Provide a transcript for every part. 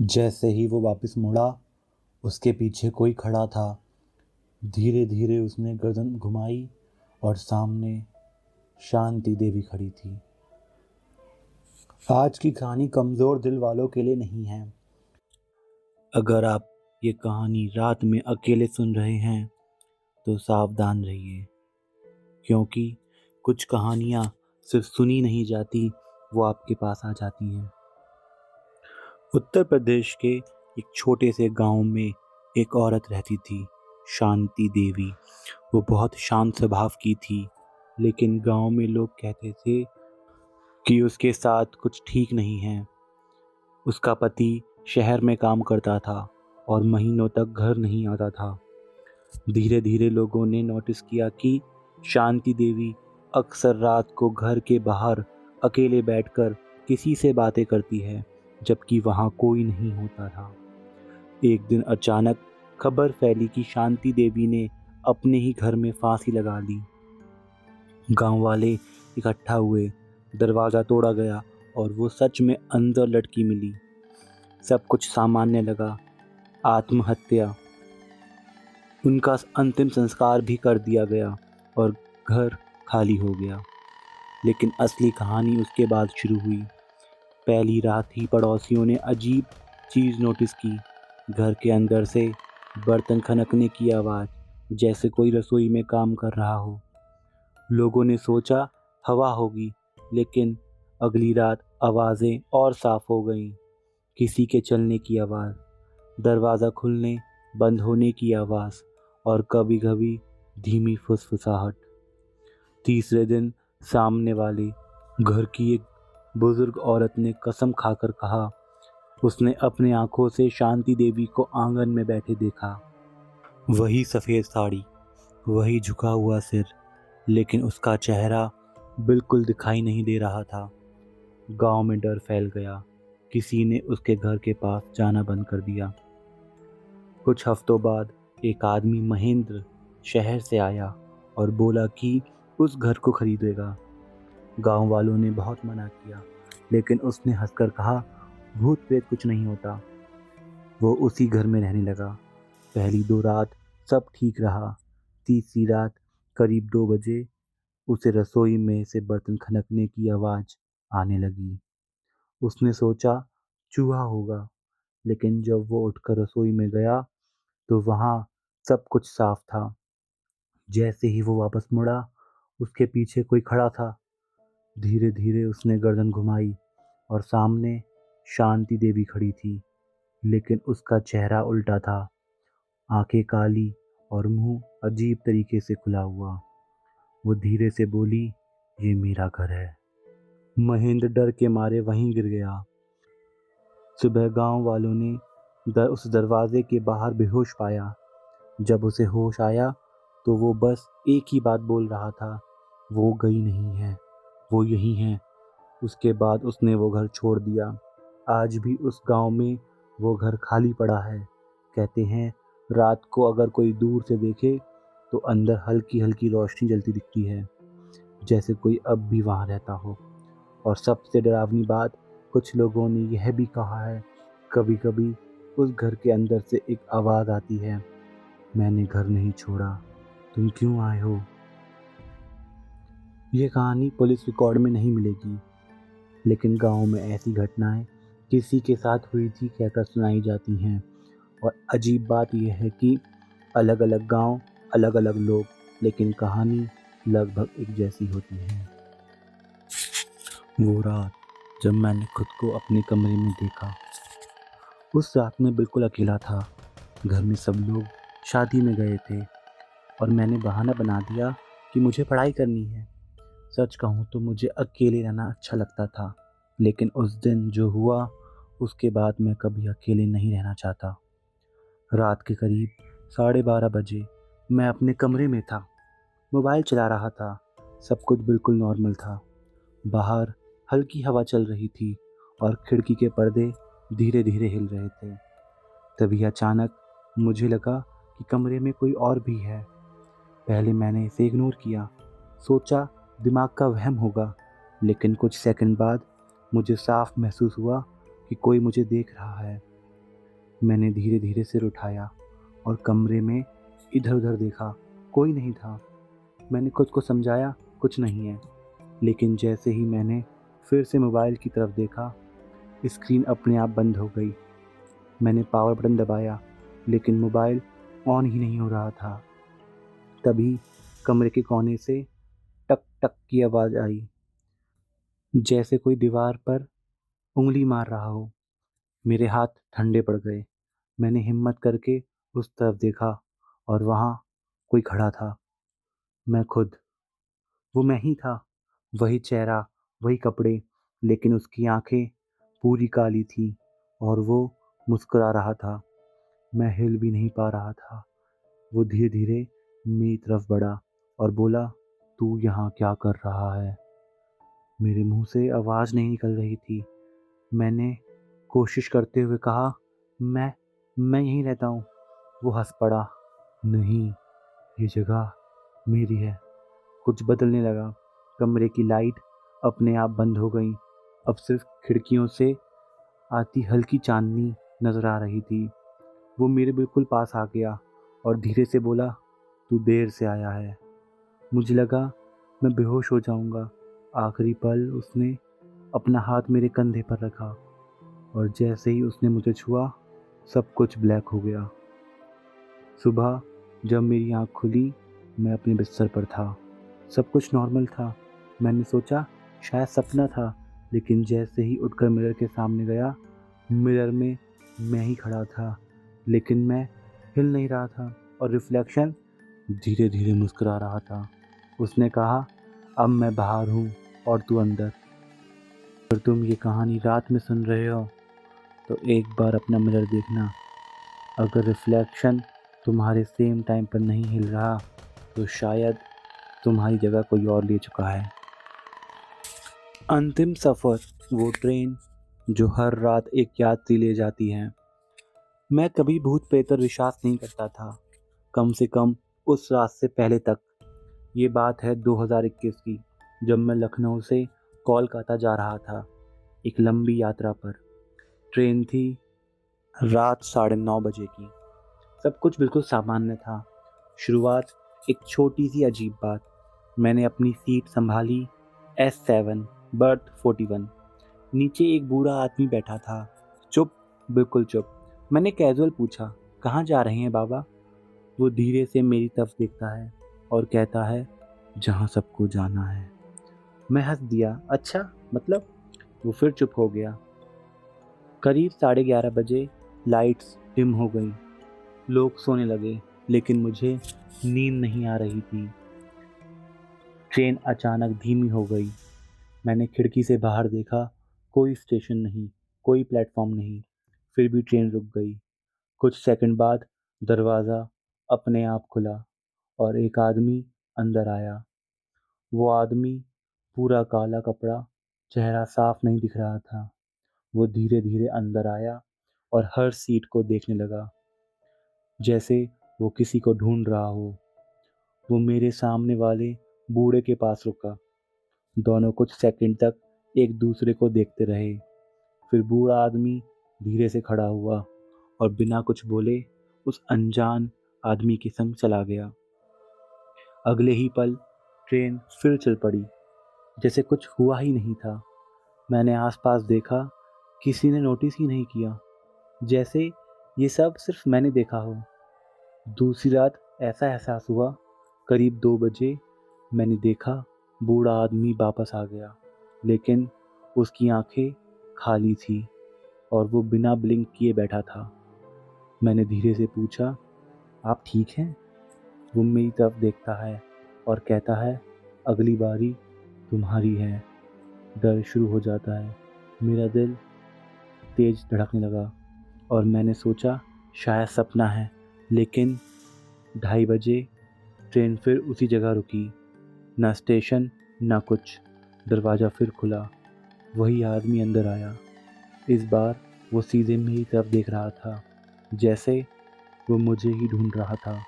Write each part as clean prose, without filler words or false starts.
जैसे ही वो वापस मुड़ा, उसके पीछे कोई खड़ा था। धीरे धीरे उसने गर्दन घुमाई और सामने शांति देवी खड़ी थी। आज की कहानी कमज़ोर दिल वालों के लिए नहीं है। अगर आप ये कहानी रात में अकेले सुन रहे हैं तो सावधान रहिए, क्योंकि कुछ कहानियाँ सिर्फ सुनी नहीं जाती, वो आपके पास आ जाती हैं। उत्तर प्रदेश के एक छोटे से गांव में एक औरत रहती थी, शांति देवी। वो बहुत शांत स्वभाव की थी, लेकिन गांव में लोग कहते थे कि उसके साथ कुछ ठीक नहीं है। उसका पति शहर में काम करता था और महीनों तक घर नहीं आता था। धीरे धीरे लोगों ने नोटिस किया कि शांति देवी अक्सर रात को घर के बाहर अकेले बैठकर किसी से बातें करती है, जबकि वहाँ कोई नहीं होता था। एक दिन अचानक खबर फैली कि शांति देवी ने अपने ही घर में फांसी लगा ली। गांव वाले इकट्ठा हुए, दरवाज़ा तोड़ा गया और वो सच में अंदर लटकी मिली। सब कुछ सामान्य लगा, आत्महत्या। उनका अंतिम संस्कार भी कर दिया गया और घर खाली हो गया। लेकिन असली कहानी उसके बाद शुरू हुई। पहली रात ही पड़ोसियों ने अजीब चीज़ नोटिस की। घर के अंदर से बर्तन खनकने की आवाज़, जैसे कोई रसोई में काम कर रहा हो। लोगों ने सोचा हवा होगी, लेकिन अगली रात आवाज़ें और साफ हो गईं। किसी के चलने की आवाज़, दरवाज़ा खुलने बंद होने की आवाज़ और कभी-कभी धीमी फुसफुसाहट। तीसरे दिन सामने वाले घर की एक बुजुर्ग औरत ने कसम खाकर कहा, उसने अपने आंखों से शांति देवी को आंगन में बैठे देखा। वही सफ़ेद साड़ी, वही झुका हुआ सिर, लेकिन उसका चेहरा बिल्कुल दिखाई नहीं दे रहा था। गांव में डर फैल गया। किसी ने उसके घर के पास जाना बंद कर दिया। कुछ हफ्तों बाद एक आदमी महेंद्र शहर से आया और बोला कि उस घर को खरीदेगा। गांव वालों ने बहुत मना किया, लेकिन उसने हंसकर कहा, भूत प्रेत कुछ नहीं होता। वो उसी घर में रहने लगा। पहली 2 रात सब ठीक रहा। तीसरी रात करीब 2 बजे उसे रसोई में से बर्तन खनकने की आवाज़ आने लगी। उसने सोचा चूहा होगा, लेकिन जब वो उठकर रसोई में गया तो वहाँ सब कुछ साफ था। जैसे ही वो वापस मुड़ा, उसके पीछे कोई खड़ा था। धीरे धीरे उसने गर्दन घुमाई और सामने शांति देवी खड़ी थी, लेकिन उसका चेहरा उल्टा था। आंखें काली और मुंह अजीब तरीके से खुला हुआ। वो धीरे से बोली, ये मेरा घर है। महेंद्र डर के मारे वहीं गिर गया। सुबह गांव वालों ने उस दरवाजे के बाहर बेहोश पाया। जब उसे होश आया तो वो बस एक ही बात बोल रहा था, वो गई नहीं है, वो यही है। उसके बाद उसने वो घर छोड़ दिया। आज भी उस गांव में वो घर खाली पड़ा है। कहते हैं रात को अगर कोई दूर से देखे तो अंदर हल्की हल्की रोशनी जलती दिखती है, जैसे कोई अब भी वहाँ रहता हो। और सबसे डरावनी बात, कुछ लोगों ने यह भी कहा है, कभी कभी उस घर के अंदर से एक आवाज़ आती है, मैंने घर नहीं छोड़ा, तुम क्यों आए हो। ये कहानी पुलिस रिकॉर्ड में नहीं मिलेगी, लेकिन गांव में ऐसी घटनाएं किसी के साथ हुई थी कहकर सुनाई जाती हैं। और अजीब बात यह है कि अलग अलग गांव, अलग अलग लोग, लेकिन कहानी लगभग एक जैसी होती है। वो रात जब मैंने खुद को अपने कमरे में देखा, उस रात में बिल्कुल अकेला था। घर में सब लोग शादी में गए थे और मैंने बहाना बना दिया कि मुझे पढ़ाई करनी है। सच कहूँ तो मुझे अकेले रहना अच्छा लगता था, लेकिन उस दिन जो हुआ उसके बाद मैं कभी अकेले नहीं रहना चाहता। रात के करीब 12:30 बजे मैं अपने कमरे में था, मोबाइल चला रहा था। सब कुछ बिल्कुल नॉर्मल था। बाहर हल्की हवा चल रही थी और खिड़की के पर्दे धीरे धीरे हिल रहे थे। तभी अचानक मुझे लगा कि कमरे में कोई और भी है। पहले मैंने इसे इग्नोर किया, सोचा दिमाग का वहम होगा, लेकिन कुछ सेकंड बाद मुझे साफ महसूस हुआ कि कोई मुझे देख रहा है। मैंने धीरे धीरे सिर उठाया और कमरे में इधर उधर देखा। कोई नहीं था। मैंने खुद को समझाया कुछ नहीं है, लेकिन जैसे ही मैंने फिर से मोबाइल की तरफ देखा, स्क्रीन अपने आप बंद हो गई। मैंने पावर बटन दबाया, लेकिन मोबाइल ऑन ही नहीं हो रहा था। तभी कमरे के कोने से टक टक की आवाज़ आई, जैसे कोई दीवार पर उंगली मार रहा हो। मेरे हाथ ठंडे पड़ गए। मैंने हिम्मत करके उस तरफ देखा और वहाँ कोई खड़ा था। मैं खुद। वो मैं ही था। वही चेहरा, वही कपड़े, लेकिन उसकी आंखें पूरी काली थी और वो मुस्कुरा रहा था। मैं हिल भी नहीं पा रहा था। वो धीरे धीरे मेरी तरफ बढ़ा और बोला, तू यहाँ क्या कर रहा है? मेरे मुंह से आवाज़ नहीं निकल रही थी। मैंने कोशिश करते हुए कहा, मैं यहीं रहता हूँ। वो हंस पड़ा। नहीं, ये जगह मेरी है। कुछ बदलने लगा। कमरे की लाइट अपने आप बंद हो गई। अब सिर्फ खिड़कियों से आती हल्की चांदनी नजर आ रही थी। वो मेरे बिल्कुल पास आ गया और धीरे से बोला, तू देर से आया है। मुझे लगा मैं बेहोश हो जाऊंगा। आखिरी पल उसने अपना हाथ मेरे कंधे पर रखा और जैसे ही उसने मुझे छुआ, सब कुछ ब्लैक हो गया। सुबह जब मेरी आँख खुली, मैं अपने बिस्तर पर था। सब कुछ नॉर्मल था। मैंने सोचा शायद सपना था, लेकिन जैसे ही उठकर मिरर के सामने गया, मिरर में मैं ही खड़ा था, लेकिन मैं हिल नहीं रहा था और रिफ्लेक्शन धीरे धीरे मुस्कुरा रहा था। उसने कहा, अब मैं बाहर हूँ और तू अंदर। अगर तुम ये कहानी रात में सुन रहे हो तो एक बार अपना मिरर देखना। अगर रिफ्लेक्शन तुम्हारे सेम टाइम पर नहीं हिल रहा तो शायद तुम्हारी जगह कोई और ले चुका है। अंतिम सफ़र, वो ट्रेन जो हर रात एक यात्री ले जाती है। मैं कभी भूत प्रेत पर विश्वास नहीं करता था, कम से कम उस रात से पहले तक। ये बात है 2021 की, जब मैं लखनऊ से कोलकाता जा रहा था, एक लंबी यात्रा पर। ट्रेन थी रात 9:30 बजे की। सब कुछ बिल्कुल सामान्य था। शुरुआत एक छोटी सी अजीब बात। मैंने अपनी सीट संभाली, S7 बर्थ 41। नीचे एक बूढ़ा आदमी बैठा था, चुप, बिल्कुल चुप। मैंने कैजुअल पूछा, कहाँ जा रहे हैं बाबा? वो धीरे से मेरी तरफ देखता है और कहता है, जहाँ सबको जाना है। मैं हंस दिया, अच्छा मतलब? वो फिर चुप हो गया। करीब 11:30 बजे लाइट्स डिम हो गई। लोग सोने लगे, लेकिन मुझे नींद नहीं आ रही थी। ट्रेन अचानक धीमी हो गई। मैंने खिड़की से बाहर देखा, कोई स्टेशन नहीं, कोई प्लेटफॉर्म नहीं। फिर भी ट्रेन रुक गई। कुछ सेकंड बाद दरवाज़ा अपने आप खुला और एक आदमी अंदर आया। वो आदमी पूरा काला कपड़ा, चेहरा साफ नहीं दिख रहा था। वो धीरे धीरे अंदर आया और हर सीट को देखने लगा, जैसे वो किसी को ढूंढ रहा हो। वो मेरे सामने वाले बूढ़े के पास रुका। दोनों कुछ सेकंड तक एक दूसरे को देखते रहे। फिर बूढ़ा आदमी धीरे से खड़ा हुआ और बिना कुछ बोले उस अनजान आदमी के संग चला गया। अगले ही पल ट्रेन फिर चल पड़ी, जैसे कुछ हुआ ही नहीं था। मैंने आसपास देखा, किसी ने नोटिस ही नहीं किया, जैसे ये सब सिर्फ मैंने देखा हो। दूसरी रात ऐसा एहसास हुआ, करीब 2 बजे। मैंने देखा बूढ़ा आदमी वापस आ गया, लेकिन उसकी आंखें खाली थी और वो बिना ब्लिंक किए बैठा था। मैंने धीरे से पूछा, आप ठीक हैं? वो मेरी तरफ देखता है और कहता है, अगली बारी तुम्हारी है। डर शुरू हो जाता है। मेरा दिल तेज धड़कने लगा और मैंने सोचा शायद सपना है। लेकिन 2:30 बजे ट्रेन फिर उसी जगह रुकी। ना स्टेशन, ना कुछ। दरवाज़ा फिर खुला। वही आदमी अंदर आया। इस बार वो सीधे मेरी तरफ देख रहा था, जैसे वो मुझे ही ढूंढ रहा था।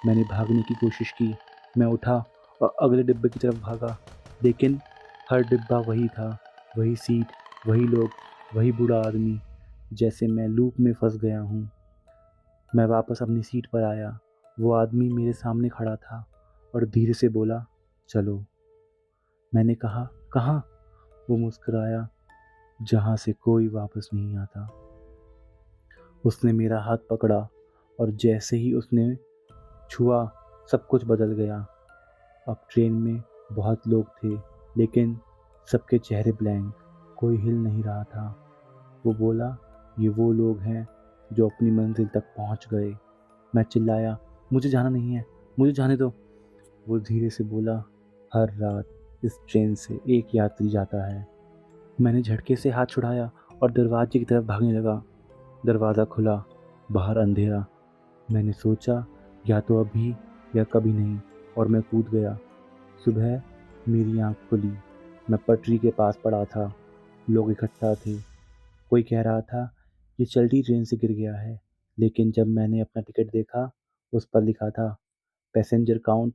मैंने भागने की कोशिश की। मैं उठा और अगले डिब्बे की तरफ भागा, लेकिन हर डिब्बा वही था, वही सीट, वही लोग, वही बूढ़ा आदमी। जैसे मैं लूप में फंस गया हूँ। मैं वापस अपनी सीट पर आया। वो आदमी मेरे सामने खड़ा था और धीरे से बोला, चलो। मैंने कहा, कहाँ? वो मुस्कुराया, जहाँ से कोई वापस नहीं आता। उसने मेरा हाथ पकड़ा और जैसे ही उसने छुआ, सब कुछ बदल गया। अब ट्रेन में बहुत लोग थे, लेकिन सबके चेहरे ब्लैंक, कोई हिल नहीं रहा था। वो बोला, ये वो लोग हैं जो अपनी मंजिल तक पहुंच गए। मैं चिल्लाया, मुझे जाना नहीं है, मुझे जाने दो। वो धीरे से बोला, हर रात इस ट्रेन से एक यात्री जाता है। मैंने झटके से हाथ छुड़ाया और दरवाजे की तरफ भागने लगा। दरवाज़ा खुला, बाहर अंधेरा। मैंने सोचा, या तो अभी या कभी नहीं, और मैं कूद गया। सुबह मेरी आँख खुली। मैं पटरी के पास पड़ा था। लोग इकट्ठा थे। कोई कह रहा था, ये चलती ट्रेन से गिर गया है। लेकिन जब मैंने अपना टिकट देखा, उस पर लिखा था, passenger count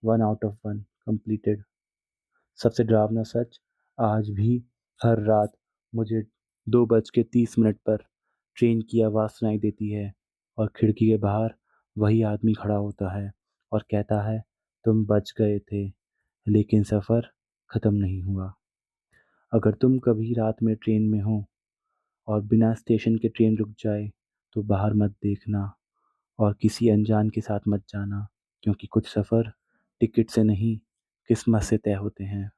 1 out of 1 completed. सबसे डरावना सच, आज भी हर रात मुझे 2:30 पर ट्रेन की आवाज़ सुनाई देती है और खिड़की के बाहर वही आदमी खड़ा होता है और कहता है, तुम बच गए थे, लेकिन सफ़र ख़त्म नहीं हुआ। अगर तुम कभी रात में ट्रेन में हो और बिना स्टेशन के ट्रेन रुक जाए, तो बाहर मत देखना और किसी अनजान के साथ मत जाना, क्योंकि कुछ सफ़र टिकट से नहीं, किस्मत से तय होते हैं।